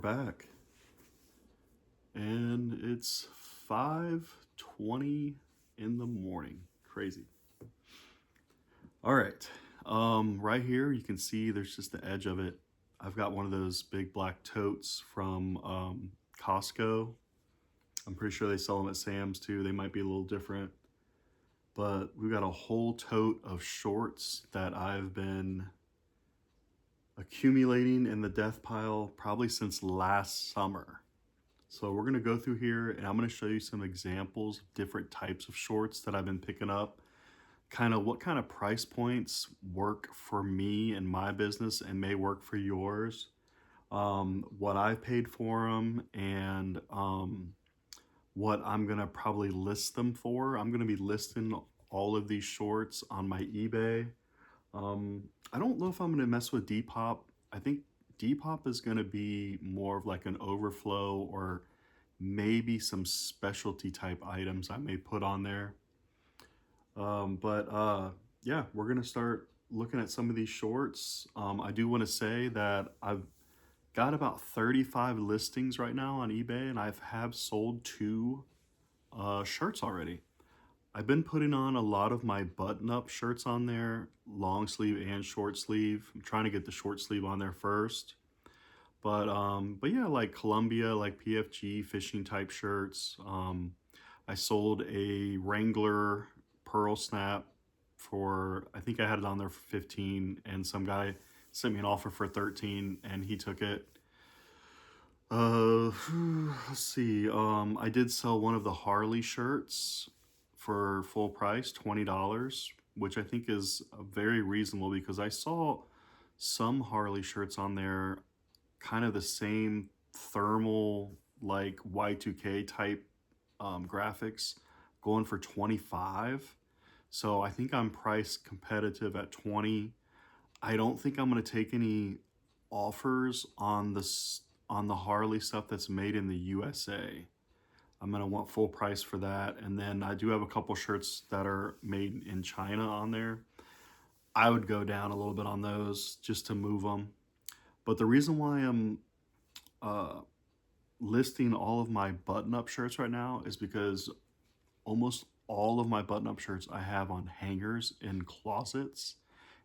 back. And it's 5:20 in the morning. Crazy. All right. Right here, you can see there's just the edge of it. I've got one of those big black totes from Costco. I'm pretty sure they sell them at Sam's too. They might be a little different. But we've got a whole tote of shorts that I've been accumulating in the death pile probably since last summer. So we're going to go through here and I'm going to show you some examples of different types of shorts that I've been picking up. Kind of what kind of price points work for me and my business and may work for yours. What I paid for them and what I'm going to probably list them for. I'm going to be listing all of these shorts on my eBay. I don't know if I'm going to mess with Depop. I think Depop is going to be more of like an overflow or maybe some specialty type items I may put on there. Yeah, we're going to start looking at some of these shorts. I do want to say that I've got about 35 listings right now on eBay and I have sold 2 shirts already. I've been putting on a lot of my button-up shirts on there, long sleeve and short sleeve. I'm trying to get the short sleeve on there first. But yeah, like Columbia, like PFG fishing type shirts. I sold a Wrangler Pearl Snap for, I think I had it on there for 15 and some guy sent me an offer for 13 and he took it. Let's see. I did sell one of the Harley shirts for full price, $20, which I think is very reasonable because I saw some Harley shirts on there, kind of the same thermal, like Y2K type graphics, going for 25. So I think I'm price competitive at 20. I don't think I'm going to take any offers on the Harley stuff that's made in the USA. I'm going to want full price for that. And then I do have a couple shirts that are made in China on there. I would go down a little bit on those just to move them. But the reason why I'm listing all of my button-up shirts right now is because almost all of my button-up shirts I have on hangers in closets.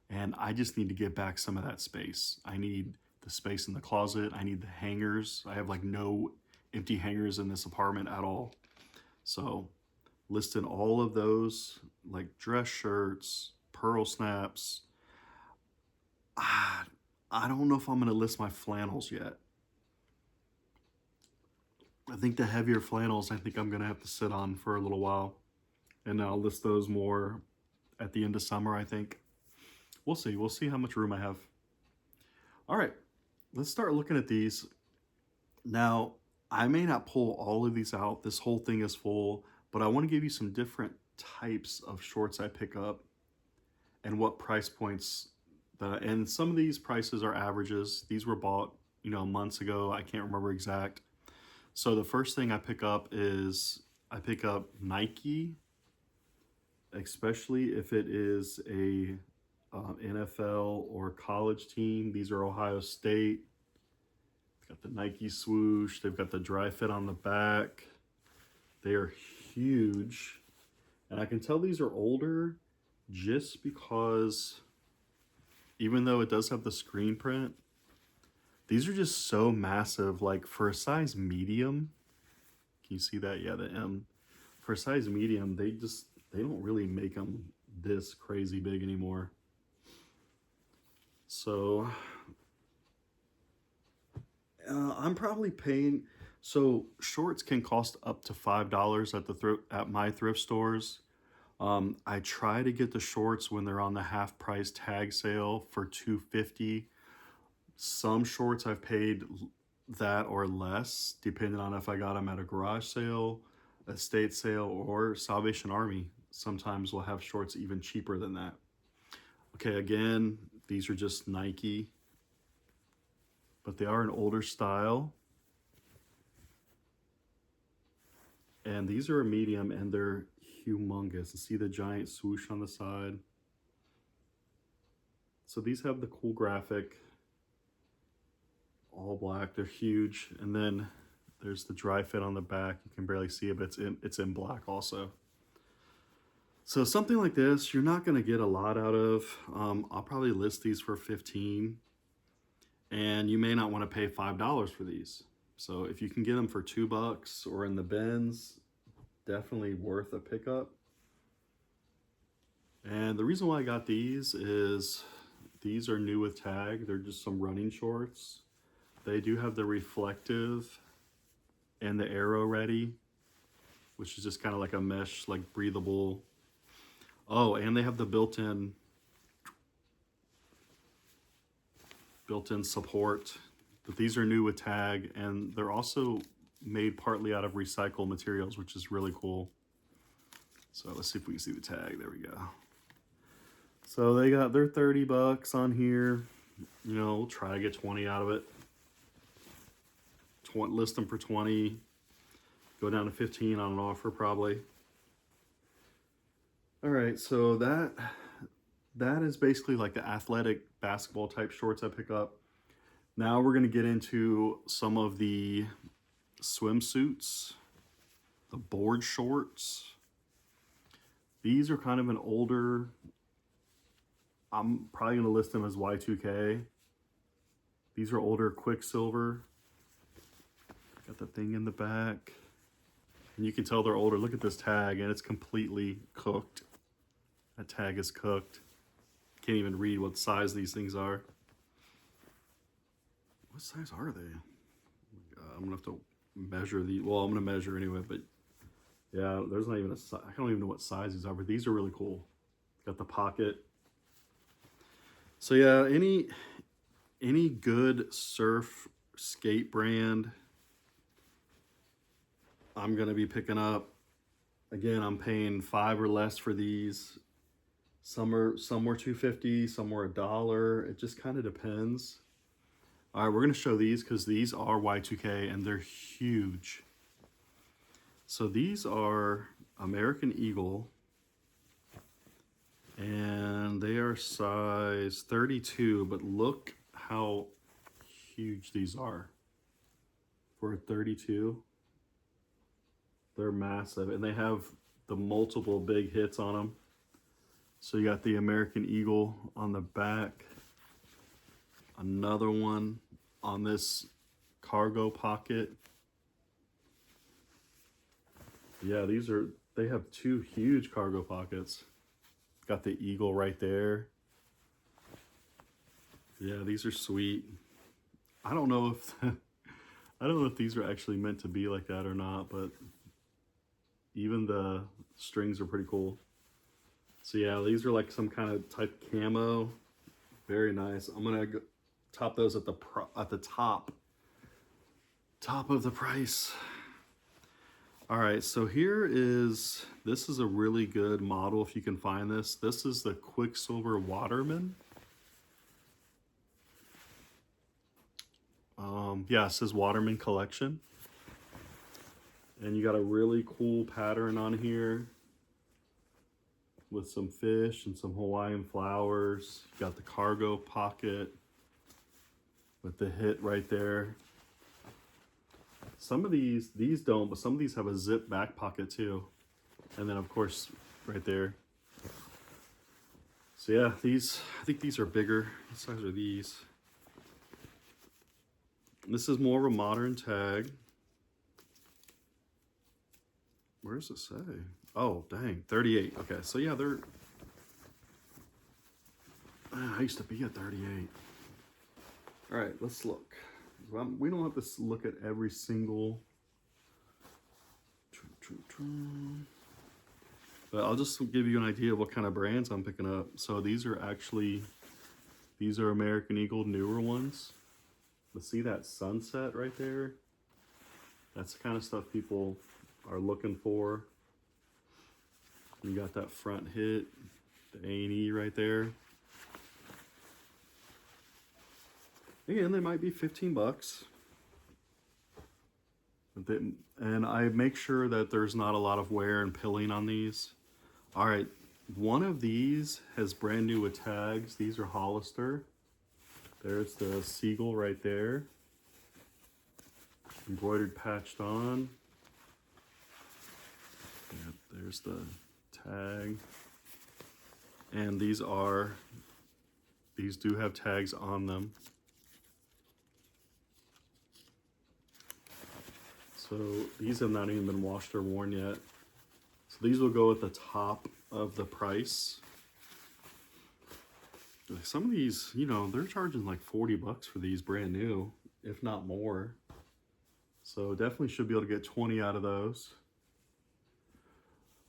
And I just need to get back some of that space. I need the space in the closet. I need the hangers. I have like no empty hangers in this apartment at all. So listing all of those, like dress shirts, pearl snaps. I don't know if I'm going to list my flannels yet. I think the heavier flannels, I think I'm going to have to sit on for a little while. And I'll list those more at the end of summer, I think. We'll see. We'll see how much room I have. All right, let's start looking at these. Now, I may not pull all of these out. This whole thing is full, but I want to give you some different types of shorts I pick up and what price points and some of these prices are averages. These were bought, months ago. I can't remember exact. So the first thing I pick up is I pick up Nike, especially if it is a NFL or college team. These are Ohio State. Got the Nike swoosh. They've got the dry fit on the back. They are huge. And I can tell these are older just because even though it does have the screen print, these are just so massive. Like for a size medium, can you see that? Yeah, the M. For a size medium, they don't really make them this crazy big anymore. So I'm probably paying. So shorts can cost up to $5 at my thrift stores. I try to get the shorts when they're on the half price tag sale for $2.50. Some shorts I've paid that or less, depending on if I got them at a garage sale, estate sale, or Salvation Army. Sometimes we'll have shorts even cheaper than that. Okay, again, these are just Nike, but they are an older style. And these are a medium and they're humongous. You see the giant swoosh on the side. So these have the cool graphic. all black. They're huge. And then there's the dry fit on the back. You can barely see it, but it's in black also. So something like this, you're not going to get a lot out of. I'll probably list these for 15, and you may not want to pay $5 for these. So if you can get them for $2 or in the bins, definitely worth a pickup. And the reason why I got these is these are new with tag. They're just some running shorts. They do have the reflective and the arrow ready, which is just kind of like a mesh, like breathable. Oh, and they have the built-in support. But these are new with tag, and they're also made partly out of recycled materials, which is really cool. So let's see if we can see the tag. There we go. So they got their $30 on here. You know, we'll try to get 20 out of it. List them for 20. Go down to 15 on an offer probably. All right, so that is basically like the athletic basketball type shorts I pick up. Now we're gonna get into some of the swimsuits, the board shorts. These are kind of an older, I'm probably gonna list them as Y2K. These are older Quicksilver. Got the thing in the back. And you can tell they're older. Look at this tag, and it's completely cooked. That tag is cooked. Can't even read what size these things are. What size are they? I'm gonna have to measure the. Well, I'm gonna measure anyway, but yeah, there's not even a size. I don't even know what size these are, but these are really cool. Got the pocket. So yeah, any good surf skate brand, I'm gonna be picking up. Again, I'm paying $5 or less for these. Some were $2.50, some were $1. It just kind of depends. All right, we're gonna show these because these are Y2K and they're huge. So these are American Eagle, and they are size 32, but look how huge these are. For a 32, they're massive, and they have the multiple big hits on them. So you got the American Eagle on the back, another one on this cargo pocket. Yeah, they have two huge cargo pockets. Got the Eagle right there. Yeah, these are sweet. I don't know if these are actually meant to be like that or not, but even the strings are pretty cool. So yeah, these are like some kind of type camo. Very nice. I'm gonna top those at the top of the price. All right, so this is a really good model if you can find this. This is the Quicksilver Waterman. Yeah, it says Waterman Collection. And you got a really cool pattern on here with some fish and some Hawaiian flowers. You got the cargo pocket with the hit right there. Some of these don't, but some of these have a zip back pocket too. And then of course, right there. So yeah, I think these are bigger. What size are these? This is more of a modern tag. Where does it say? Oh, dang, 38. Okay, so yeah, I used to be at 38. All right, let's look. We don't have to look at every single. But I'll just give you an idea of what kind of brands I'm picking up. So these are American Eagle newer ones. Let's see that sunset right there. That's the kind of stuff people are looking for. You got that front hit, the A&E right there. Again, they might be 15 bucks. And I make sure that there's not a lot of wear and pilling on these. All right, one of these has brand new with tags. These are Hollister. There's the Seagull right there. embroidered patched on. Yep, there's the tag. And these do have tags on them. So these have not even been washed or worn yet. So these will go at the top of the price. Some of these, you know, they're charging like 40 bucks for these brand new, if not more. So definitely should be able to get 20 out of those.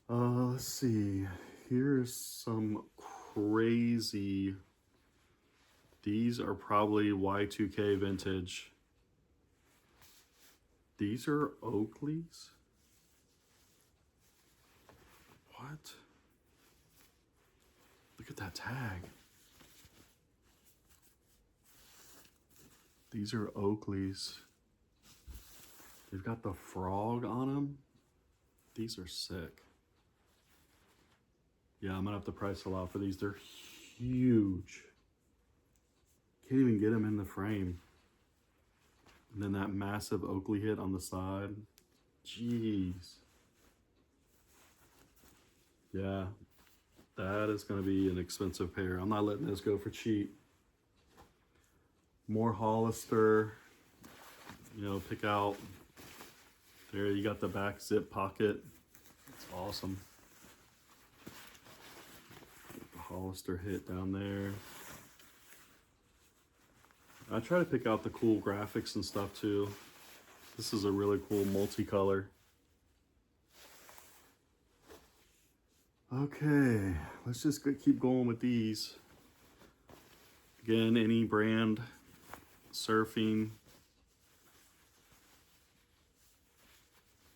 Let's see. Here's some crazy. These are probably Y2K vintage. These are Oakleys? What? Look at that tag. These are Oakleys. They've got the frog on them. These are sick. Yeah, I'm gonna have to price a lot for these. They're huge. Can't even get them in the frame. And then that massive Oakley hit on the side. Jeez. Yeah, that is gonna be an expensive pair. I'm not letting this go for cheap. More Hollister. You know, pick out. There, you got the back zip pocket. It's awesome. The Hollister hit down there. I try to pick out the cool graphics and stuff too. This is a really cool multicolor. Okay, let's just keep going with these. Again, any brand, surfing,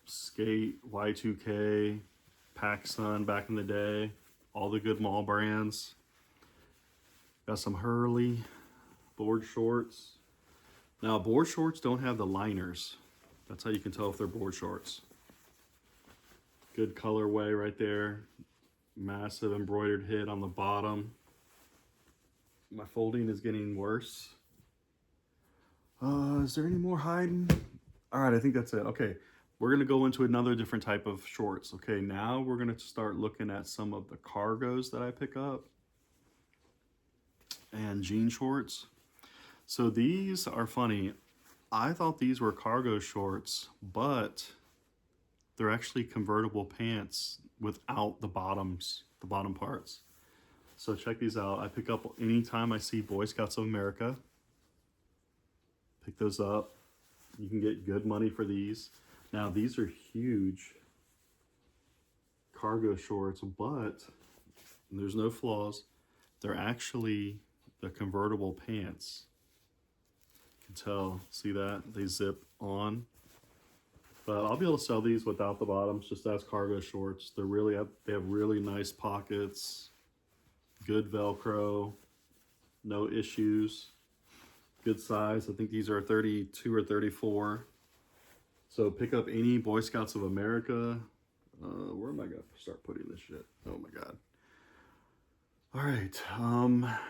skate, Y2K, PacSun back in the day, all the good mall brands. Got some Hurley board shorts. Now, board shorts don't have the liners. That's how you can tell if they're board shorts. Good colorway right there. Massive embroidered hit on the bottom. My folding is getting worse. Is there any more hiding? All right, I think that's it. Okay, we're gonna go into another different type of shorts. Okay, now we're gonna start looking at some of the cargos that I pick up and jean shorts. So these are funny. I thought these were cargo shorts, but they're actually convertible pants without the bottoms, the bottom parts. So check these out. I pick up anytime I see Boy Scouts of America. Pick those up. You can get good money for these. Now these are huge cargo shorts, but there's no flaws. They're actually the convertible pants. You can tell, see that? They zip on. But I'll be able to sell these without the bottoms, just as cargo shorts. They have really nice pockets, good Velcro, no issues, good size. I think these are 32 or 34. So pick up any Boy Scouts of America. Where am I gonna start putting this shit? Oh my God. All right,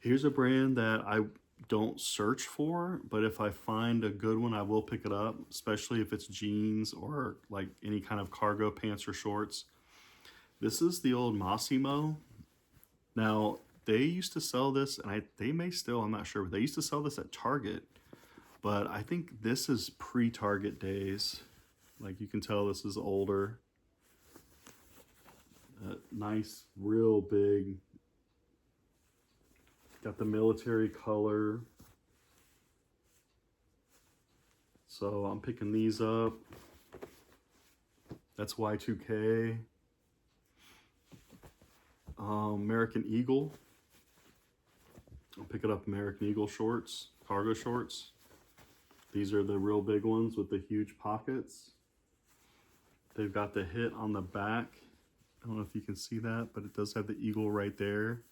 here's a brand that I don't search for, but if I find a good one, I will pick it up, especially if it's jeans or like any kind of cargo pants or shorts. This is the old Massimo. Now, they used to sell this, and they may still, I'm not sure, but they used to sell this at Target, but I think this is pre-Target days. Like you can tell this is older. Nice, real big. Got the military color. So I'm picking these up. That's Y2K. American Eagle. I'll pick it up American Eagle shorts, cargo shorts. These are the real big ones with the huge pockets. They've got the hit on the back. I don't know if you can see that, but it does have the eagle right there.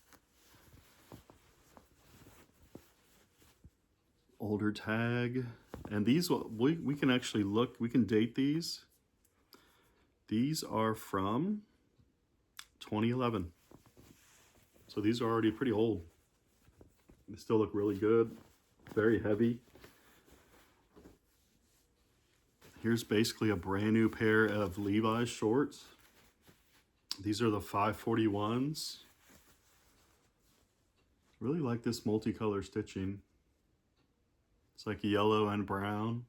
Older tag. And these, we can actually look, we can date these. These are from 2011. So these are already pretty old. They still look really good. Very heavy. Here's basically a brand new pair of Levi's shorts. These are the 541s. Really like this multicolor stitching. It's like yellow and brown.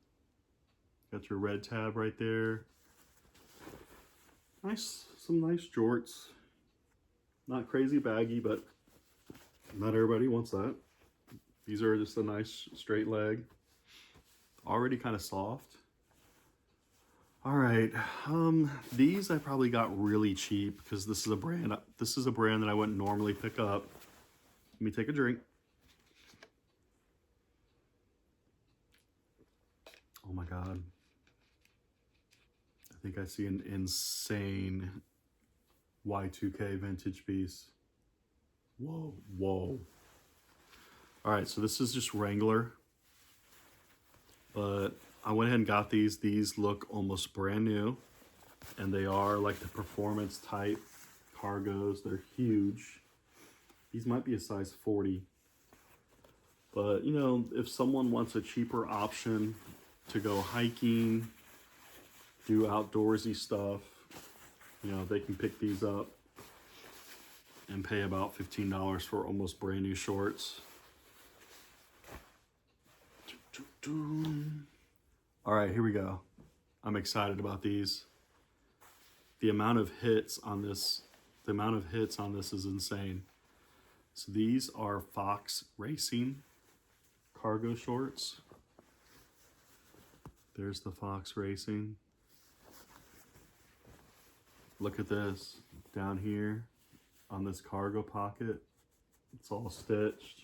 Got your red tab right there. Nice, some nice jorts. Not crazy baggy, but not everybody wants that. These are just a nice straight leg. Already kind of soft. All right, these I probably got really cheap because this is a brand that I wouldn't normally pick up. Let me take a drink. Oh my God. I think I see an insane Y2K vintage piece. Whoa, whoa. All right, so this is just Wrangler, but I went ahead and got these. These look almost brand new, and they are like the performance type cargos. They're huge. These might be a size 40, but you know, if someone wants a cheaper option to go hiking, do outdoorsy stuff, you know, they can pick these up and pay about $15 for almost brand new shorts. All right, here we go. I'm excited about these. The amount of hits on this is insane. So these are Fox Racing cargo shorts. There's the Fox Racing. Look at this down here on this cargo pocket. It's all stitched.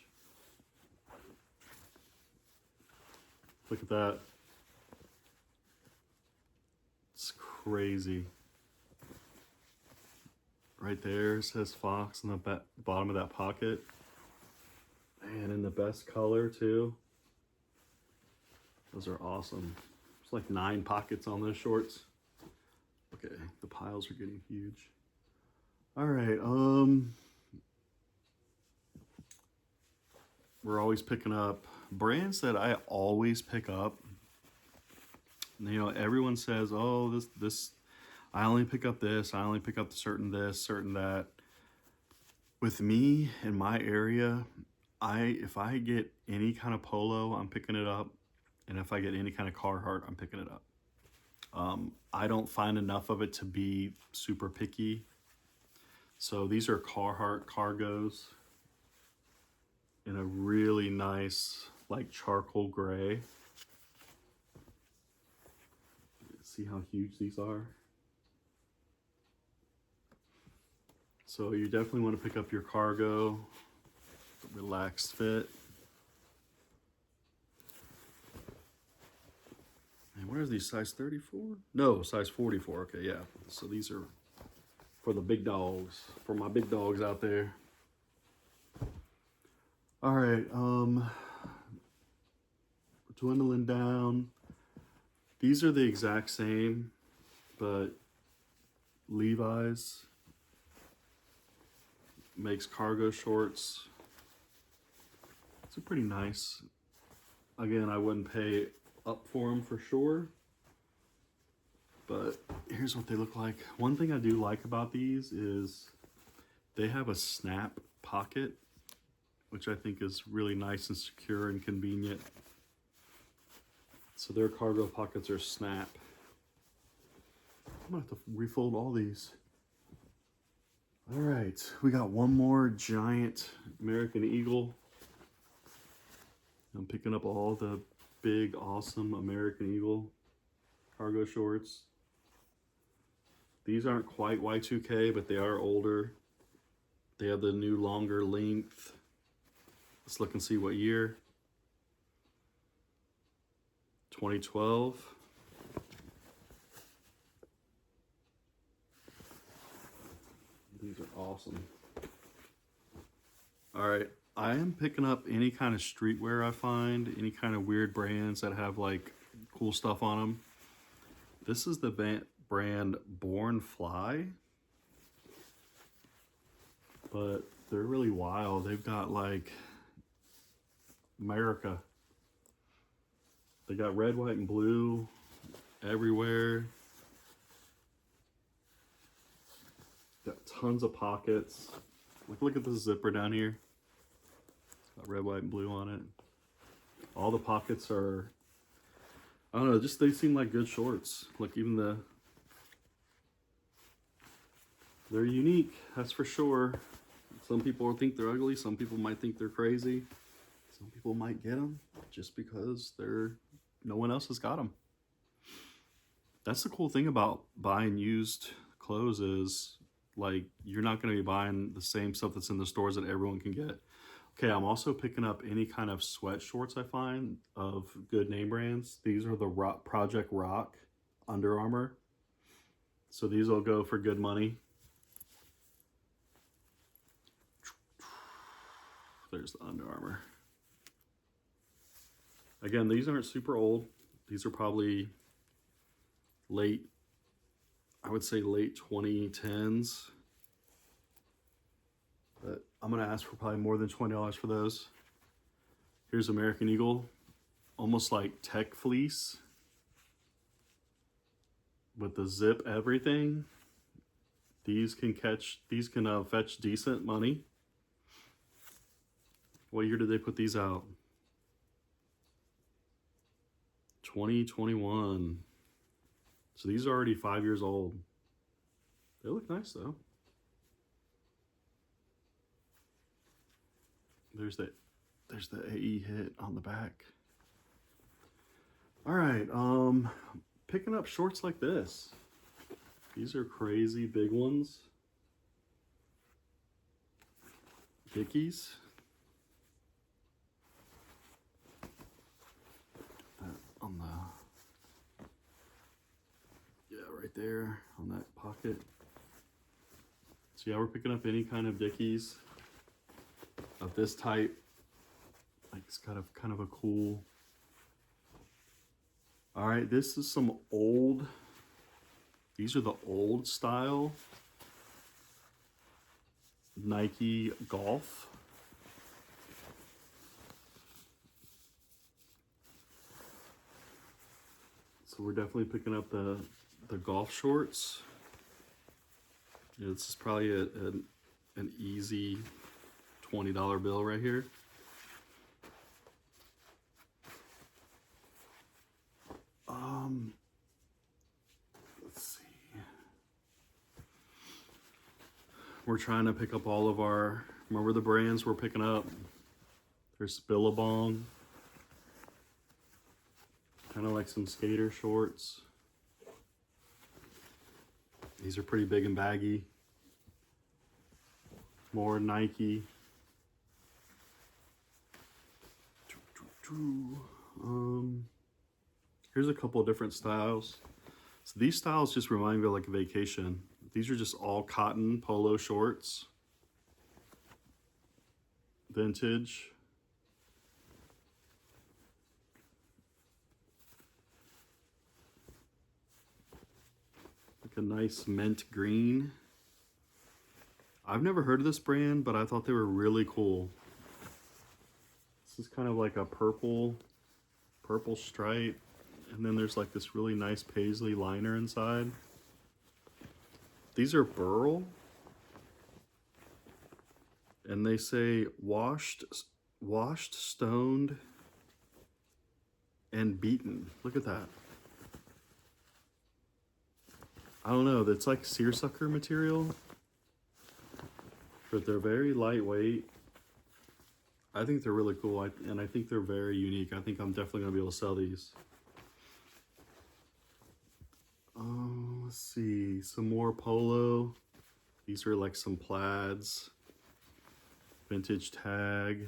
Look at that. It's crazy. Right there it says Fox on the bottom of that pocket. And in the best color too. Those are awesome. There's like 9 pockets on those shorts. Okay, the piles are getting huge. All right, we're always picking up brands that I always pick up. You know, everyone says, oh, this, I only pick up this, I only pick up certain this, certain that. With me in my area, if I get any kind of polo, I'm picking it up. And if I get any kind of Carhartt, I'm picking it up. I don't find enough of it to be super picky. So these are Carhartt cargos in a really nice, like charcoal gray. See how huge these are? So you definitely want to pick up your cargo, relaxed fit. And where are these, size 34? No, size 44, okay, yeah. So these are for the big dogs, for my big dogs out there. All right, dwindling down. These are the exact same, but Levi's makes cargo shorts. It's pretty nice. Again, I wouldn't pay up for them for sure, but here's what they look like. One thing I do like about these is they have a snap pocket, which I think is really nice and secure and convenient. So their cargo pockets are snap. I'm gonna have to refold all these. All right, we got one more giant American Eagle. I'm picking up all the big, awesome American Eagle cargo shorts. These aren't quite Y2K, but they are older. They have the new longer length. Let's look and see what year. 2012. These are awesome. All right, I am picking up any kind of streetwear I find, any kind of weird brands that have like cool stuff on them. This is the brand Born Fly, but they're really wild. They've got like America. They got red, white, and blue, everywhere. Got tons of pockets. Look at this zipper down here. It's got red, white, and blue on it. All the pockets are, I don't know, just they seem like good shorts. Look, even they're unique, that's for sure. Some people think they're ugly, some people might think they're crazy. Some people might get them just because no one else has got them. That's the cool thing about buying used clothes is, like, you're not going to be buying the same stuff that's in the stores that everyone can get. Okay, I'm also picking up any kind of sweat shorts I find of good name brands. These are the Project Rock Under Armour. So these will go for good money. There's the Under Armour. Again, these aren't super old. These are probably I would say late 2010s. But I'm gonna ask for probably more than $20 for those. Here's American Eagle, almost like tech fleece with the zip everything. These can fetch decent money. What year did they put these out? 2021. So these are already 5 years old. They look nice though. There's the AE hit on the back. All right, picking up shorts like this. These are crazy big ones. Dickies. On right there on that pocket. So yeah, we're picking up any kind of Dickies of this type. Like, it's kind of a cool. All right, this is some old. These are the old style Nike Golf. So we're definitely picking up the golf shorts. Yeah, this is probably an easy $20 bill right here. Let's see. We're trying to pick up all of our, remember the brands we're picking up? There's Billabong. Kind of like some skater shorts. These are pretty big and baggy. More Nike. Here's a couple of different styles. So these styles just remind me of like a vacation. These are just all cotton polo shorts. Vintage. Like a nice mint green. I've never heard of this brand, but I thought they were really cool. This is kind of like a purple stripe. And then there's like this really nice paisley liner inside. These are Burl. And they say washed, stoned, and beaten. Look at that. I don't know, it's like seersucker material. But they're very lightweight. I think they're really cool, and I think they're very unique. I think I'm definitely gonna be able to sell these. Let's see, some more polo. These are like some plaids. Vintage tag.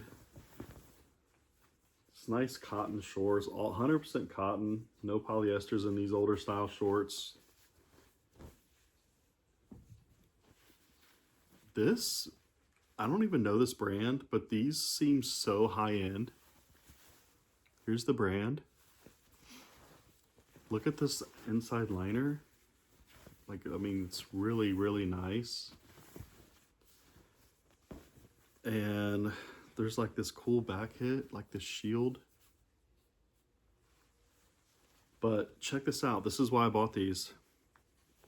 It's nice cotton shorts, all 100% cotton. No polyesters in these older style shorts. This, I don't even know this brand, but these seem so high end. Here's the brand. Look at this inside liner. Like, I mean, it's really, really nice. And there's like this cool back hit, like this shield. But check this out. This is why I bought these.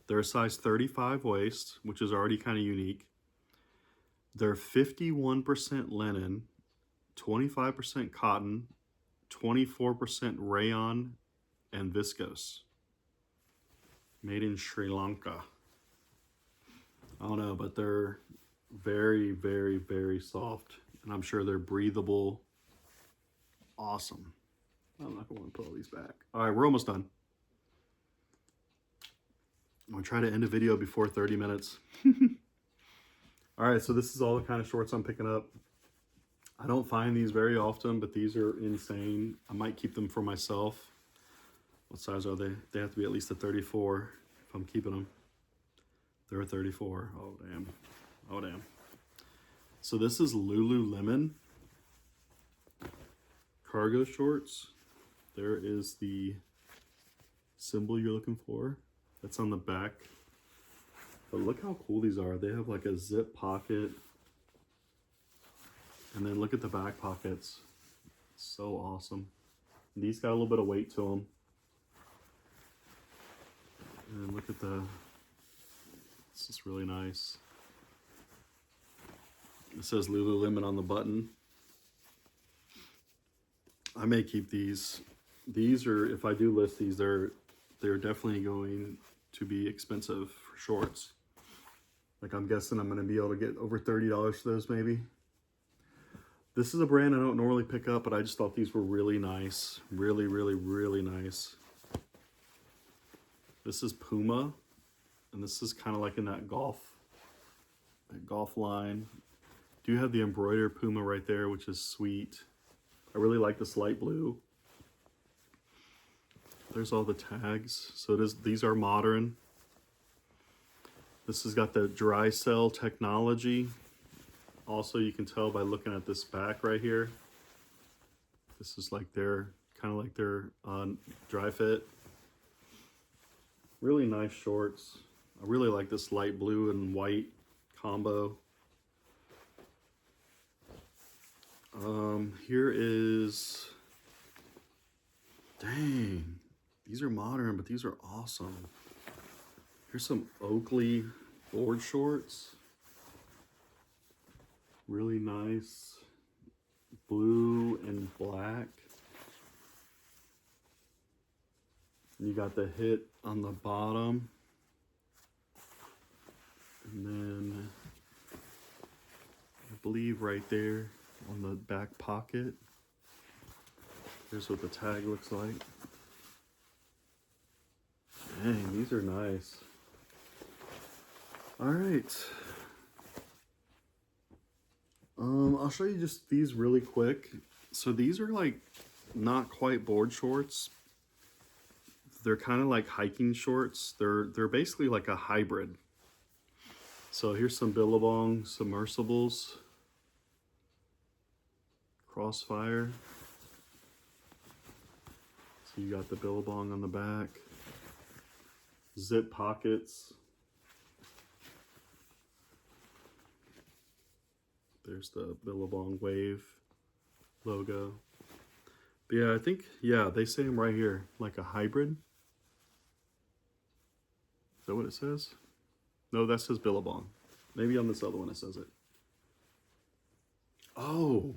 They're a size 35 waist, which is already kind of unique. They're 51% linen, 25% cotton, 24% rayon, and viscose. Made in Sri Lanka. I don't know, but they're very, very, very soft. And I'm sure they're breathable. Awesome. I'm not going to put all these back. All right, we're almost done. I'm going to try to end a video before 30 minutes. All right, so this is all the kind of shorts I'm picking up. I don't find these very often, but these are insane. I might keep them for myself. What size are they? They have to be at least a 34 if I'm keeping them. They're a 34. Oh, damn. Oh, damn. So this is Lululemon cargo shorts. There is the symbol you're looking for. That's on the back. But look how cool these are. They have like a zip pocket. And then look at the back pockets. So awesome. And these got a little bit of weight to them. And look at this is really nice. It says Lululemon on the button. I may keep these. These are, if I do list these, they're definitely going to be expensive for shorts. Like I'm guessing I'm gonna be able to get over $30 for those maybe. This is a brand I don't normally pick up, but I just thought these were really nice. Really, really, really nice. This is Puma, and this is kind of like in that golf line. Do have the embroidered Puma right there, which is sweet. I really like this light blue. There's all the tags. So these are modern. This has got the dry cell technology. Also, you can tell by looking at this back right here. This is like their, kind of like their dry fit. Really nice shorts. I really like this light blue and white combo. Here is, dang, these are modern, but these are awesome. Here's some Oakley board shorts. Really nice blue and black. You got the hit on the bottom. And then I believe right there on the back pocket. Here's what the tag looks like. Dang, these are nice. All right. I'll show you just these really quick. So these are like not quite board shorts. They're kind of like hiking shorts. They're basically like a hybrid. So here's some Billabong submersibles. Crossfire. So you got the Billabong on the back. Zip pockets. There's the Billabong Wave logo. But yeah, I think, yeah, they say them right here, like a hybrid. Is that what it says? No, that says Billabong. Maybe on this other one it says it. Oh,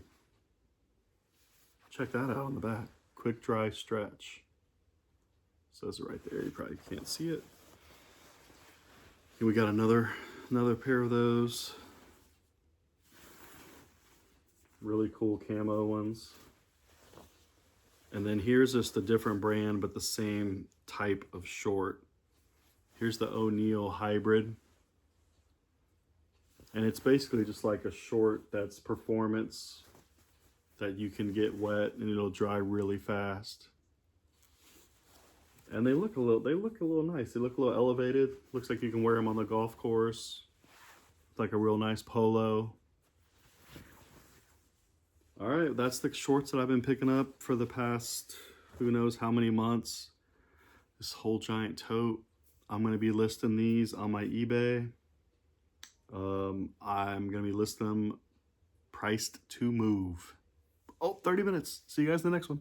check that out on the back. Quick dry stretch. Says it right there. You probably can't see it. Here we got another pair of those. Really cool camo ones. And then here's just a different brand, but the same type of short. Here's the O'Neill hybrid. And it's basically just like a short that's performance, that you can get wet and it'll dry really fast. And they look a little nice. They look a little elevated. Looks like you can wear them on the golf course. It's like a real nice polo. All right, that's the shorts that I've been picking up for the past who knows how many months. This whole giant tote. I'm gonna be listing these on my eBay. I'm gonna be listing them priced to move. Oh, 30 minutes. See you guys in the next one.